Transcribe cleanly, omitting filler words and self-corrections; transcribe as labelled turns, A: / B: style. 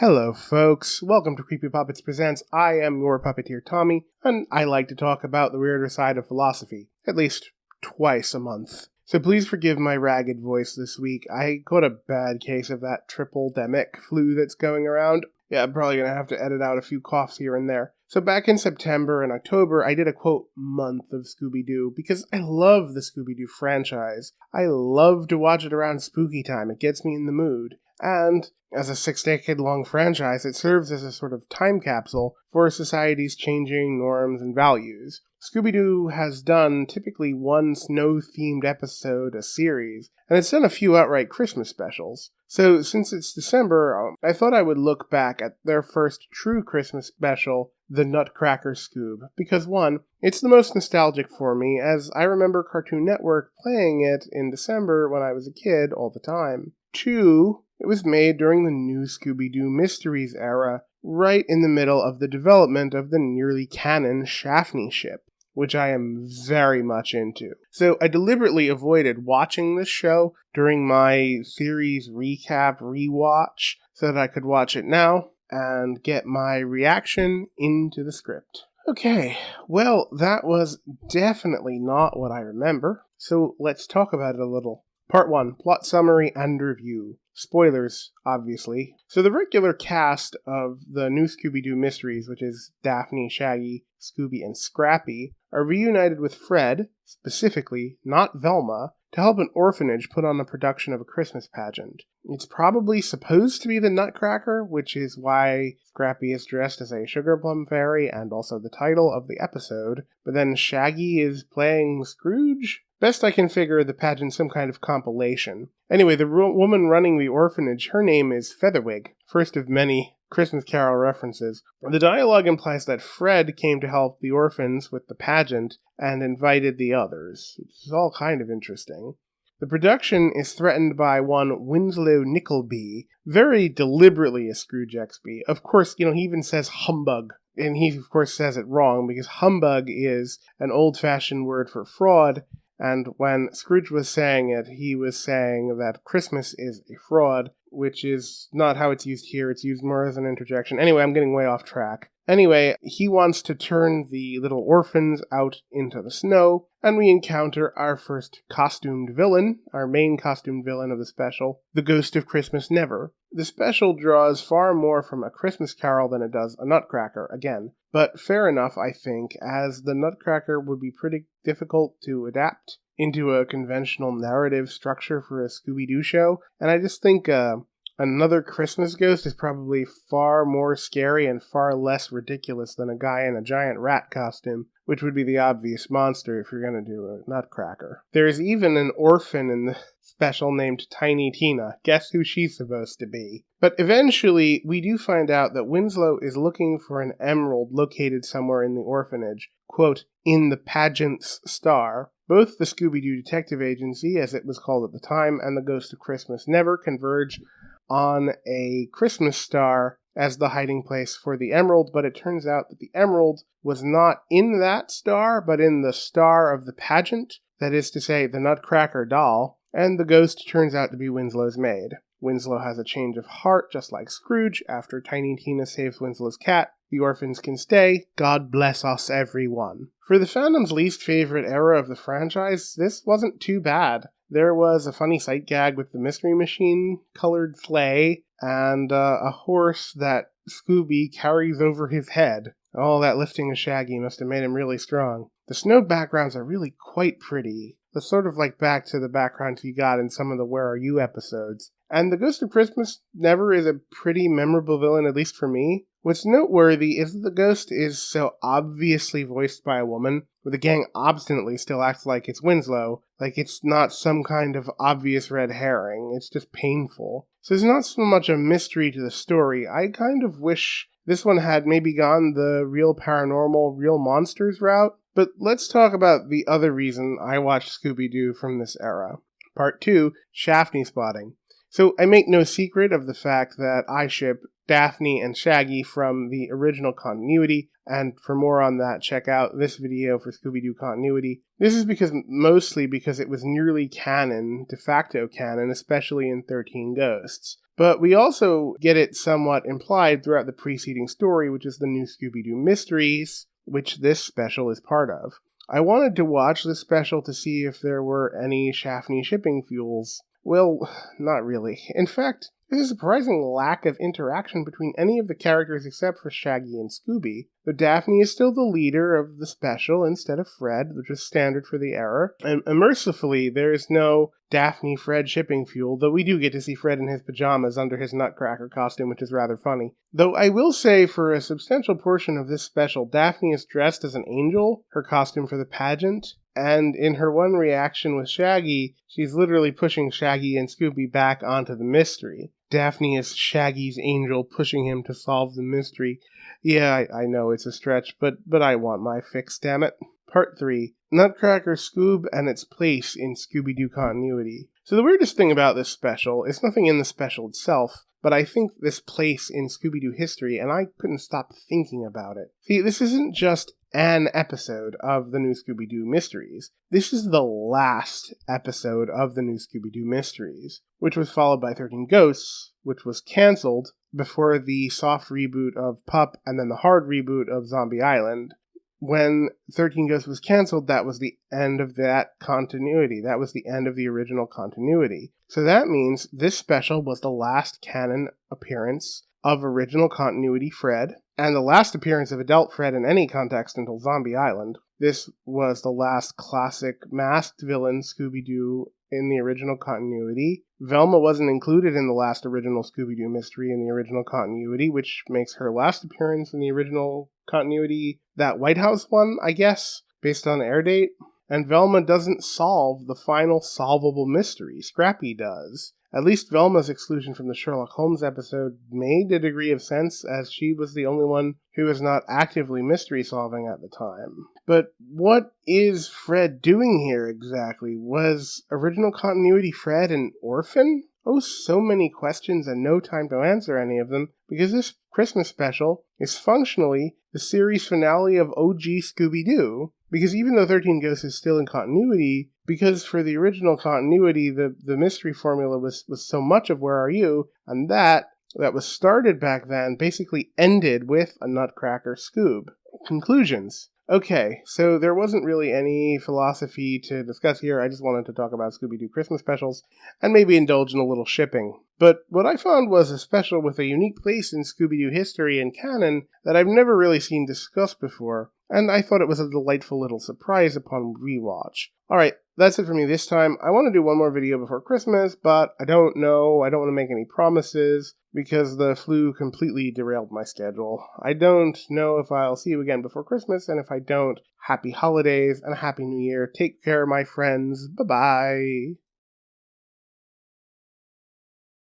A: Hello folks, welcome to Creepy Puppets Presents. I am your puppeteer Tommy, and I like to talk about the weirder side of philosophy, at least twice a month. So please forgive my ragged voice this week. I got a bad case of that triple-demic flu that's going around. Yeah, I'm probably going to have to edit out a few coughs here and there. So back in September and October, I did a quote month of Scooby-Doo because I love the Scooby-Doo franchise. I love to watch it around spooky time. It gets me in the mood. And as a 6-decade-long franchise, it serves as a sort of time capsule for society's changing norms and values. Scooby-Doo has done typically one snow-themed episode a series, and it's done a few outright Christmas specials. So since it's December, I thought I would look back at their first true Christmas special, the Nutcracker Scoob, because one, it's the most nostalgic for me, as I remember Cartoon Network playing it in December when I was a kid all the time. Two, it was made during the new Scooby-Doo Mysteries era, right in the middle of the development of the nearly canon Shaphne ship, which I am very much into. So I deliberately avoided watching this show during my series recap rewatch so that I could watch it now and get my reaction into the script. Okay, well, that was definitely not what I remember, so let's talk about it a little. Part 1, Plot Summary and Review. Spoilers, obviously. So the regular cast of the new Scooby-Doo Mysteries, which is Daphne, Shaggy, Scooby, and Scrappy, are reunited with Fred, specifically, not Velma, to help an orphanage put on a production of a Christmas pageant. It's probably supposed to be the Nutcracker, which is why Scrappy is dressed as a sugar plum fairy and also the title of the episode, but then Shaggy is playing Scrooge? Best I can figure, the pageant's some kind of compilation. Anyway, the woman running the orphanage, her name is Featherwig, first of many Christmas Carol references. The dialogue implies that Fred came to help the orphans with the pageant and invited the others, which is all kind of interesting. The production is threatened by one Winslow Nickleby, very deliberately a Scrooge XB. Of course, he even says humbug. And he, of course, says it wrong, because humbug is an old-fashioned word for fraud. And when Scrooge was saying it, he was saying that Christmas is a fraud, which is not how it's used here. It's used more as an interjection. Anyway, I'm getting way off track. Anyway, he wants to turn the little orphans out into the snow, and we encounter our first costumed villain, our main costumed villain of the special, the Ghost of Christmas Never. The special draws far more from A Christmas Carol than it does a Nutcracker, again. But fair enough, I think, as the Nutcracker would be pretty difficult to adapt into a conventional narrative structure for a Scooby-Doo show, and I just think another Christmas ghost is probably far more scary and far less ridiculous than a guy in a giant rat costume, which would be the obvious monster if you're going to do a Nutcracker. There is even an orphan in the special named Tiny Tina. Guess who she's supposed to be? But eventually, we do find out that Winslow is looking for an emerald located somewhere in the orphanage, quote, in the pageant's star. Both the Scooby-Doo Detective Agency, as it was called at the time, and the Ghost of Christmas Never converge on a Christmas star as the hiding place for the emerald, but it turns out that the emerald was not in that star, but in the star of the pageant, that is to say, the Nutcracker doll, and the ghost turns out to be Winslow's maid. Winslow has a change of heart, just like Scrooge, after Tiny Tina saves Winslow's cat. The orphans can stay. God bless us, everyone. For the fandom's least favorite era of the franchise, this wasn't too bad. There was a funny sight gag with the Mystery Machine colored sleigh, and a horse that Scooby carries over his head. All that lifting of Shaggy must have made him really strong. The snow backgrounds are really quite pretty. That's sort of like back to the backgrounds you got in some of the Where Are You episodes. And the Ghost of Christmas Never is a pretty memorable villain, at least for me. What's noteworthy is that the ghost is so obviously voiced by a woman, but the gang obstinately still acts like it's Winslow, like it's not some kind of obvious red herring. It's just painful. So there's not so much a mystery to the story. I kind of wish this one had maybe gone the real paranormal, real monsters route. But let's talk about the other reason I watched Scooby-Doo from this era. Part 2, Shaphne spotting. So I make no secret of the fact that I ship Daphne and Shaggy from the original continuity, and for more on that, check out this video for Scooby-Doo continuity. This is mostly because it was nearly canon, de facto canon, especially in 13 Ghosts. But we also get it somewhat implied throughout the preceding story, which is the new Scooby Doo Mysteries, which this special is part of. I wanted to watch this special to see if there were any Shaphne shipping fuels. Well, not really. In fact, there's a surprising lack of interaction between any of the characters except for Shaggy and Scooby. Though Daphne is still the leader of the special instead of Fred, which was standard for the era. And mercifully, there is no Daphne-Fred shipping fuel, though we do get to see Fred in his pajamas under his Nutcracker costume, which is rather funny. Though I will say, for a substantial portion of this special, Daphne is dressed as an angel, her costume for the pageant. And in her one reaction with Shaggy, she's literally pushing Shaggy and Scooby back onto the mystery. Daphne is Shaggy's angel, pushing him to solve the mystery. Yeah, I know it's a stretch, but I want my fix, damn it. Part 3. Nutcracker Scoob and its place in Scooby Doo continuity. So the weirdest thing about this special is nothing in the special itself, but I think this place in Scooby Doo history, and I couldn't stop thinking about it. See, this isn't just an episode of the new Scooby Doo Mysteries. This is the last episode of the new Scooby Doo Mysteries, which was followed by 13 Ghosts, which was cancelled before the soft reboot of Pup and then the hard reboot of Zombie Island. When 13 Ghosts was cancelled, that was the end of that continuity. That was the end of the original continuity. So that means this special was the last canon appearance of original continuity Fred, and the last appearance of adult Fred in any context until Zombie Island. This was the last classic masked villain Scooby-Doo in the original continuity. Velma wasn't included in the last original Scooby-Doo mystery in the original continuity, which makes her last appearance in the original continuity that White House one, I guess, based on air date. And Velma doesn't solve the final solvable mystery. Scrappy does. At least Velma's exclusion from the Sherlock Holmes episode made a degree of sense, as she was the only one who was not actively mystery solving at the time. But what is Fred doing here exactly? Was original continuity Fred an orphan? Oh, so many questions and no time to answer any of them, because this Christmas special is functionally the series finale of OG Scooby-Doo. Because even though 13 Ghosts is still in continuity, because for the original continuity, the mystery formula was so much of Where Are You, and that was started back then basically ended with a Nutcracker Scoob. Conclusions. Okay, so there wasn't really any philosophy to discuss here. I just wanted to talk about Scooby Doo Christmas specials and maybe indulge in a little shipping. But what I found was a special with a unique place in Scooby Doo history and canon that I've never really seen discussed before, and I thought it was a delightful little surprise upon rewatch. Alright, that's it for me this time. I want to do one more video before Christmas, but I don't know. I don't want to make any promises because the flu completely derailed my schedule. I don't know if I'll see you again before Christmas, and if I don't, happy holidays and a happy new year. Take care, my friends. Bye-bye.